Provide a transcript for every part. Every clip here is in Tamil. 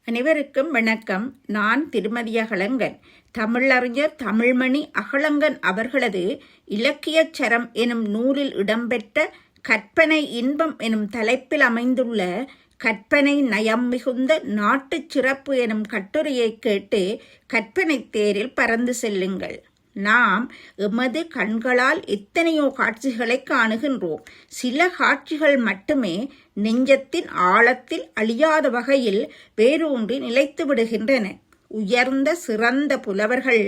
அனைவருக்கும் வணக்கம். நான் திருமதி அகலங்கன். தமிழறிஞர் தமிழ்மணி அகலங்கன் அவர்களது இலக்கியச் சரம் எனும் நூலில் இடம்பெற்ற கற்பனை இன்பம் எனும் தலைப்பில் அமைந்துள்ள கற்பனை நயம் மிகுந்த நாட்டுச் சிறப்பு எனும் கட்டுரையை கேட்டு கற்பனை தேரில் பறந்து செல்லுங்கள். நாம் எமது கண்களால் எத்தனையோ காட்சிகளை காணுகின்றோம். சில காட்சிகள் மட்டுமே நெஞ்சத்தின் ஆழத்தில் அழியாத வகையில் வேரூன்றி நிலைத்து விடுகின்றன. உயர்ந்த சிறந்த புலவர்கள்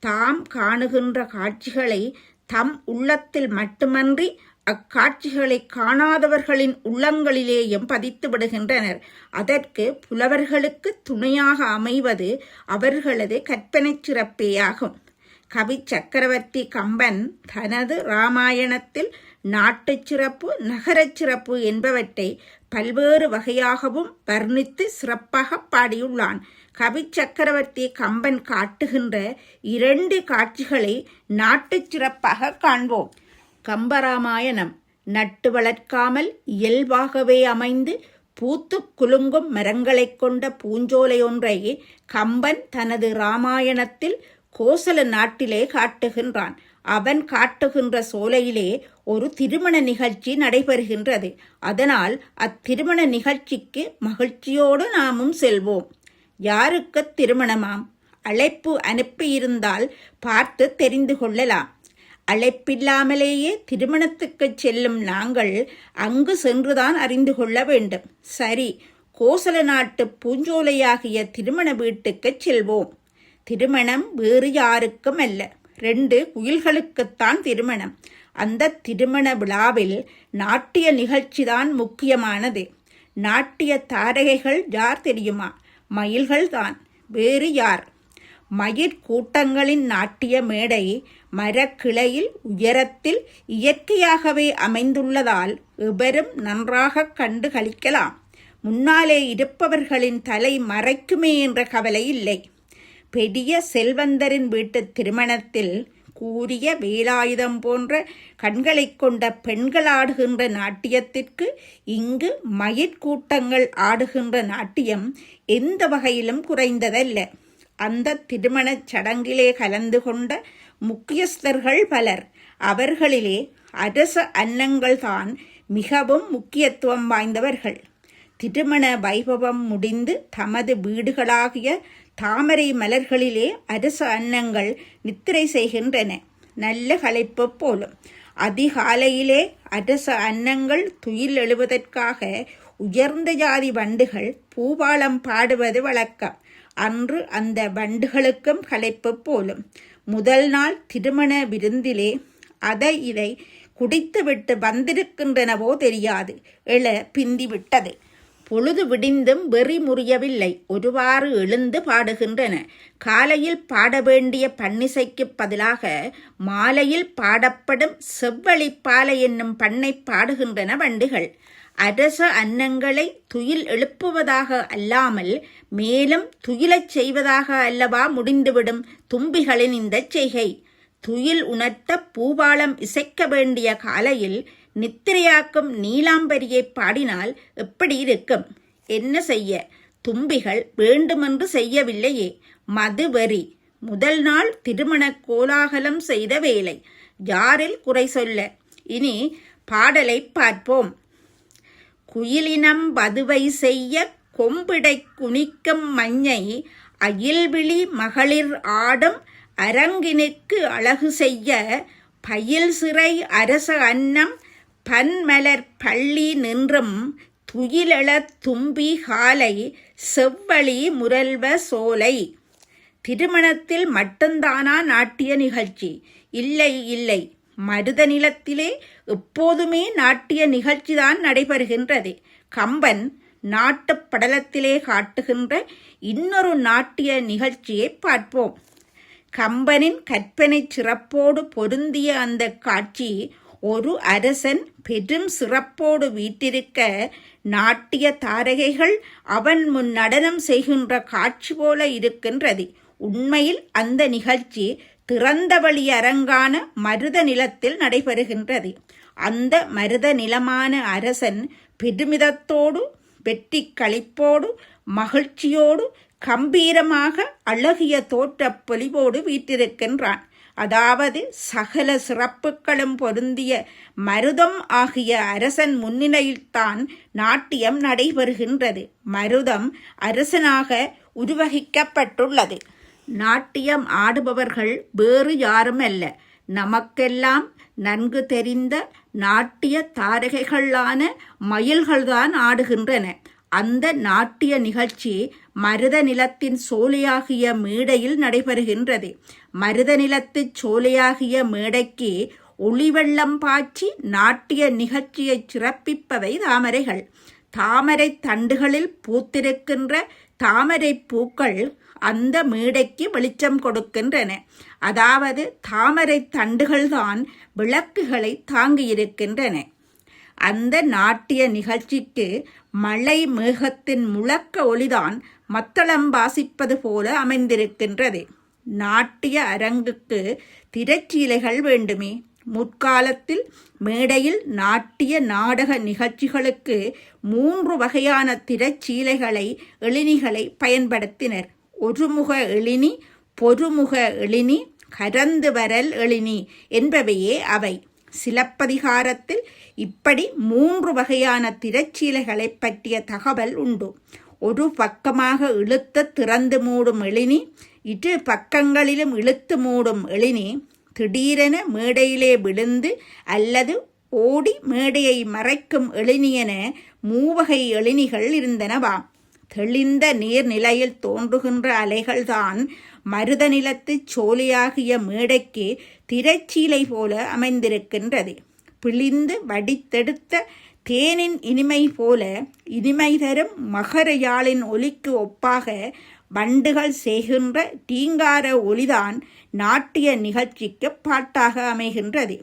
தாம் காணுகின்ற காட்சிகளை தம் உள்ளத்தில் மட்டுமன்றி அக்காட்சிகளை காணாதவர்களின் உள்ளங்களிலேயும் பதித்து விடுகின்றனர். அதற்கு புலவர்களுக்கு துணையாக அமைவது அவர்களது கற்பனை சிறப்பேயாகும். கவி சக்கரவர்த்தி கம்பன் தனது இராமாயணத்தில் நாட்டுச் சிறப்பு நகரச் சிறப்பு என்பவற்றை பல்வேறு வகையாகவும் வர்ணித்து சிறப்பாக பாடியுள்ளான். கவி சக்கரவர்த்தி கம்பன் காட்டுகின்ற 2 காட்சிகளை நாட்டுச் சிறப்பாக காண்போம். கம்பராமாயணம் நட்டு வளர்க்காமல் இயல்பாகவே அமைந்து பூத்து குலுங்கும் மரங்களைக் கொண்ட பூஞ்சோலை ஒன்றை கம்பன் தனது இராமாயணத்தில் கோசல நாட்டிலே காட்டுகின்றான். அவன் காட்டுகின்ற சோலையிலே ஒரு திருமண நிகழ்ச்சி நடைபெறுகின்றது. அதனால் அத்திருமண நிகழ்ச்சிக்கு மகிழ்ச்சியோடு நாமும் செல்வோம். யாருக்கு திருமணமாம்? அழைப்பு அனுப்பியிருந்தால் பார்த்து தெரிந்து கொள்ளலாம். அழைப்பில்லாமலேயே திருமணத்துக்கு செல்லும் நாங்கள் அங்கு சென்றுதான் அறிந்து கொள்ள வேண்டும். சரி, கோசல நாட்டு பூஞ்சோலையாகிய திருமண வீட்டுக்கு செல்வோம். திருமணம் வேறு யாருக்கும் அல்ல, 2 குயில்களுக்குத்தான் திருமணம். அந்த திருமண விழாவில் நாட்டிய நிகழ்ச்சிதான் முக்கியமானது. நாட்டிய தாரகைகள் யார் தெரியுமா? மயில்கள் தான், வேறு யார்? மயிர் கூட்டங்களின் நாட்டிய மேடை மரக்கிளையில் உயரத்தில் இயற்கையாகவே அமைந்துள்ளதால் எவரும் நன்றாக கண்டு களிக்கலாம். முன்னாலே இருப்பவர்களின் தலை மறைக்குமே என்ற கவலை இல்லை. பெரிய செல்வந்தரின் வீட்டு திருமணத்தில் கூரிய வேலாயுதம் போன்ற கண்களை கொண்ட பெண்கள் ஆடுகின்ற நாட்டியத்திற்கு இங்கு மயிர்கூட்டங்கள் ஆடுகின்ற நாட்டியம் எந்த வகையிலும் குறைந்ததல்ல. அந்த திருமணச் சடங்கிலே கலந்து கொண்ட முக்கியஸ்தர்கள் பலர். அவர்களிலே அரச அன்னங்கள்தான் மிகவும் முக்கியத்துவம் வாய்ந்தவர்கள். திருமண வைபவம் முடிந்து தமது வீடுகளாகிய தாமரை மலர்களிலே அரச அன்னங்கள் நித்திரை செய்கின்றன. நல்ல களைப்பு போலும். அதிகாலையிலே அரச அன்னங்கள் துயில் எழுவதற்காக உயர்ந்த ஜாதி வண்டுகள் பூபாலம் பாடுவது வழக்கம். அன்று அந்த வண்டுகளுக்கும் களைப்பு போலும். முதல் நாள் திருமண விருந்திலே அதை இதை குடித்துவிட்டு வந்திருக்கின்றனவோ தெரியாது, எழ பிந்திவிட்டது. பொழுது விடிந்தும் வெறி முறியவில்லை. ஒருவாறு எழுந்து பாடுகின்றன. காலையில் பாட வேண்டிய பன்னிசைக்கு பதிலாக மாலையில் பாடப்படும் செவ்வழிப்பாலை என்னும் பண்ணை பாடுகின்றன வண்டுகள். அரச அன்னங்களை துயில் எழுப்புவதாக அல்லாமல் மேலும் துயிலச் செய்வதாக அல்லவா முடிந்துவிடும் தும்பிகளின் இந்த செய்கை. துயில் உணர்த்த பூபாலம் இசைக்க வேண்டிய காலையில் நித்திரையாக்கும் நீலாம்பரியை பாடினால் எப்படி இருக்கும்? என்ன செய்ய? தும்பிகள் வேண்டுமென்று செய்யவில்லையே. மதுவெறி. முதல் நாள் திருமண கோலாகலம் செய்த வேலை. யாரில் குறை சொல்ல? இனி பாடலை பார்ப்போம். குயிலினம் வதுவை செய்ய கொம்பிடை குனிக்கும் மஞ்சை அயில்விழி மகளிர் ஆடும் அரங்கினுக்கு அழகு செய்ய பயில் சிறை அரச அன்னம் பன்மலர் பள்ளி நின்றும் துயிலெழத் தும்பி காலை செவ்வழி முரல்வ சோலை. திருமணத்தில் மட்டும்தானா நாட்டிய நிகழ்ச்சி? இல்லை இல்லை, மருத நிலத்திலே எப்போதுமே நாட்டிய நிகழ்ச்சிதான் நடைபெறுகின்றது. கம்பன் நாட்டுப் படலத்திலே காட்டுகின்ற இன்னொரு நாட்டிய நிகழ்ச்சியை பார்ப்போம். கம்பனின் கற்பனை சிறப்போடு பொருந்திய அந்த காட்சி ஒரு அரசன் பெரும் சிறப்போடு வீட்டிருக்க நாட்டிய தாரகைகள் அவன் முன் நடனம் செய்கின்ற காட்சி போல இருக்கின்றது. உண்மையில் அந்த நிகழ்ச்சி திறந்தவழி அரங்கான மருத நிலத்தில் நடைபெறுகின்றது. அந்த மருத நிலமான அரசன் பெருமிதத்தோடு வெற்றி களிப்போடு மகிழ்ச்சியோடு கம்பீரமாக அழகிய தோற்றப் பொலிவோடு வீற்றிருக்கின்றான். அதாவது சகல சிறப்புகளும் பொருந்திய மருதம் ஆகிய அரசன் முன்னிலையில்தான் நாட்டியம் நடைபெறுகின்றது. மருதம் அரசனாக உருவகிக்கப்பட்டுள்ளது. நாட்டியம் ஆடுபவர்கள் வேறு யாரும் அல்ல, நமக்கெல்லாம் நன்கு தெரிந்த நாட்டிய தாரகைகளான மயில்கள்தான் ஆடுகின்றன. அந்த நாட்டிய நிகழ்ச்சி மருத நிலத்தின் சோலையாகிய மேடையில் நடைபெறுகின்றது. மருத நிலத்து சோலையாகிய மேடைக்கு ஒளிவெள்ளம் பாய்ச்சி நாட்டிய நிகழ்ச்சியை சிறப்பிப்பவை தாமரைகள். தாமரை தண்டுகளில் பூத்திருக்கின்ற தாமரை பூக்கள் அந்த மேடைக்கு வெளிச்சம் கொடுக்கின்றன. அதாவது தாமரை தண்டுகள்தான் விளக்குகளை தாங்கியிருக்கின்றன. அந்த நாட்டிய நிகழ்ச்சிக்கு மழை மேகத்தின் முழக்க ஒலிதான் மத்தளம் வாசிப்பது போல அமைந்திருக்கின்றது. நாட்டிய அரங்குக்கு திரைச்சீலைகள் வேண்டுமே. முற்காலத்தில் மேடையில் நாட்டிய நாடக நிகழ்ச்சிகளுக்கு 3 வகையான திரைச்சீலைகளை எழினிகளை பயன்படுத்தினர். ஒருமுக எழினி, பொருமுக எழினி, கரந்து வரல் எழினி என்பவையே அவை. சிலப்பதிகாரத்தில் இப்படி 3 வகையான திரைச்சீலைகளை பற்றிய தகவல் உண்டு. ஒரு பக்கமாக இழுத்து திறந்து மூடும் எழினி, 2 பக்கங்களிலும் இழுத்து மூடும் எழினி, திடீரென மேடையிலே விழுந்து அல்லது ஓடி மேடையை மறைக்கும் எழினி என 3 வகை எழினிகள் இருந்தனவாம். தெளிந்த நீர்நிலையில் தோன்றுகின்ற அலைகள்தான் மருத நிலத்து சோலையாகிய மேடைக்கு திரைச்சீலை போல அமைந்திருக்கின்றது. பிழிந்து வடித்தெடுத்த தேனின் இனிமை போல இனிமை தரும் மகர யாழின் ஒலிக்கு ஒப்பாக வண்டுகள் செய்கின்ற டீங்கார ஒலிதான் நாட்டிய நிகழ்ச்சிக்கு பாட்டாக அமைகின்றது.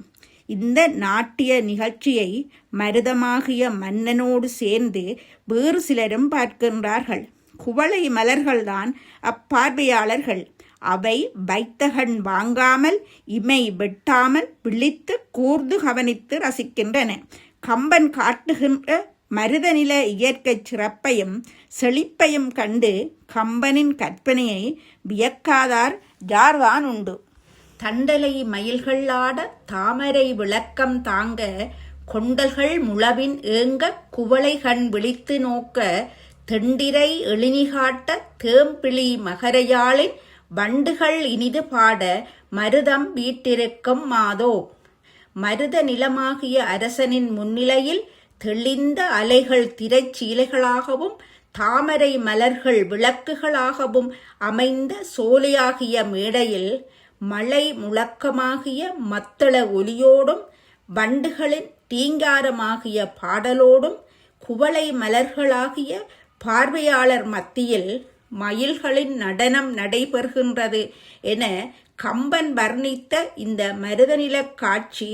இந்த நாட்டிய நிகழ்ச்சியை மருதமாகிய மன்னனோடு சேர்ந்து வேறு சிலரும் பார்க்கின்றார்கள். குவளை மலர்கள்தான் அப்பார்வையாளர்கள். அவை வைத்தகன் வாங்காமல் இமை வெட்டாமல் விழித்து கூர்ந்து கவனித்து ரசிக்கின்றன. கம்பன் காட்டுகின்ற மருதநில இயற்கை சிறப்பையும் செழிப்பையும் கண்டு கம்பனின் கற்பனையை வியக்காதார் யார்தான் உண்டு. தண்டலை மயில்கள் ஆட தாமரை விளக்கம் தாங்க கொண்டல்கள் முழவின் ஏங்க குவளை கண் விழித்து நோக்க தெண்டிரை எழினி காட்ட தேம்பிழி மகரையாளின் வண்டுகள் இனிது பாட மருதம் வீட்டிருக்கும் மாதோ. மருத நிலமாகிய அரசனின் முன்னிலையில் தெளிந்த அலைகள் திரைச்சீலைகளாகவும் தாமரை மலர்கள் விளக்குகளாகவும் அமைந்த சோலையாகிய மேடையில் மழை முழக்கமாகிய மத்தள ஒலியோடும் வண்டுகளின் தீங்காரமாகிய பாடலோடும் குவளை மலர்களாகிய பார்வையாளர் மத்தியில் மயில்களின் நடனம் நடைபெறுகின்றது என கம்பன் வர்ணித்த இந்த மருதநில காட்சி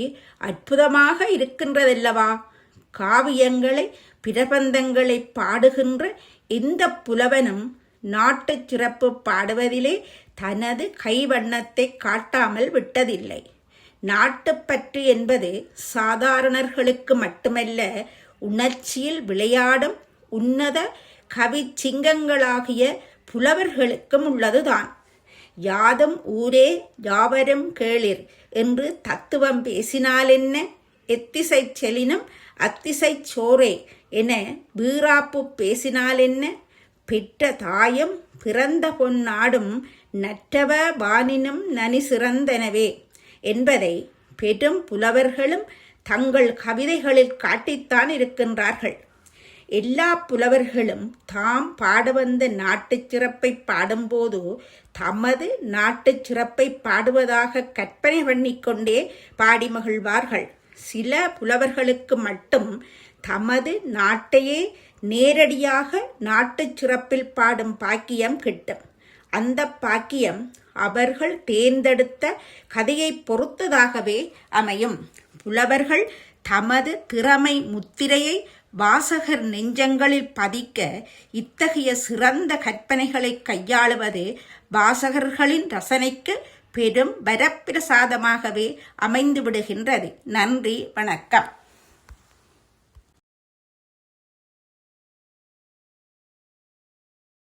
அற்புதமாக இருக்கின்றதல்லவா. காவியங்களை பிரபந்தங்களை பாடுகின்ற எந்த புலவனும் நாட்டு சிறப்பு பாடுவதிலே தனது கைவண்ணத்தை காட்டாமல் விட்டதில்லை. நாட்டுப்பற்று என்பது சாதாரணர்களுக்கு மட்டுமல்ல, உணர்ச்சியில் விளையாடும் உன்னத கவி சிங்கங்களாகிய புலவர்களுக்கும் உள்ளதுதான். யாதும் ஊரே யாவரும் கேளிர் என்று தத்துவம் பேசினால் என்ன, எத்திசை செலினும் அத்திசை சோரே என வீராப்பு பேசினால் என்ன, பெற்ற தாயும் பிறந்த பொன்னாடும் நற்றவ வானினும் நனி சிறந்தனவே என்பதை பெரும் புலவர்களும் தங்கள் கவிதைகளில் காட்டித்தான் இருக்கின்றார்கள். எல்லா புலவர்களும் தாம் பாட வந்த நாட்டுச் சிறப்பை பாடும்போது தமது நாட்டுச் சிறப்பை பாடுவதாக கற்பனை பண்ணிக்கொண்டே பாடி மகிழ்வார்கள். சில புலவர்களுக்கு மட்டும் தமது நாட்டையே நேரடியாக நாட்டுச் சிறப்பில் பாடும் பாக்கியம் கிட்டும். அந்த பாக்கியம் அவர்கள் தேர்ந்தெடுத்த கதையை பொறுத்ததாகவே அமையும். புலவர்கள் தமது திறமை முத்திரையை வாசகர் நெஞ்சங்களில் பதிக்க இத்தகைய சிறந்த கற்பனைகளை கையாளுவது வாசகர்களின் ரசனைக்கு பெரும் வரப்பிரசாதமாகவே அமைந்து விடுகின்றது. நன்றி, வணக்கம்.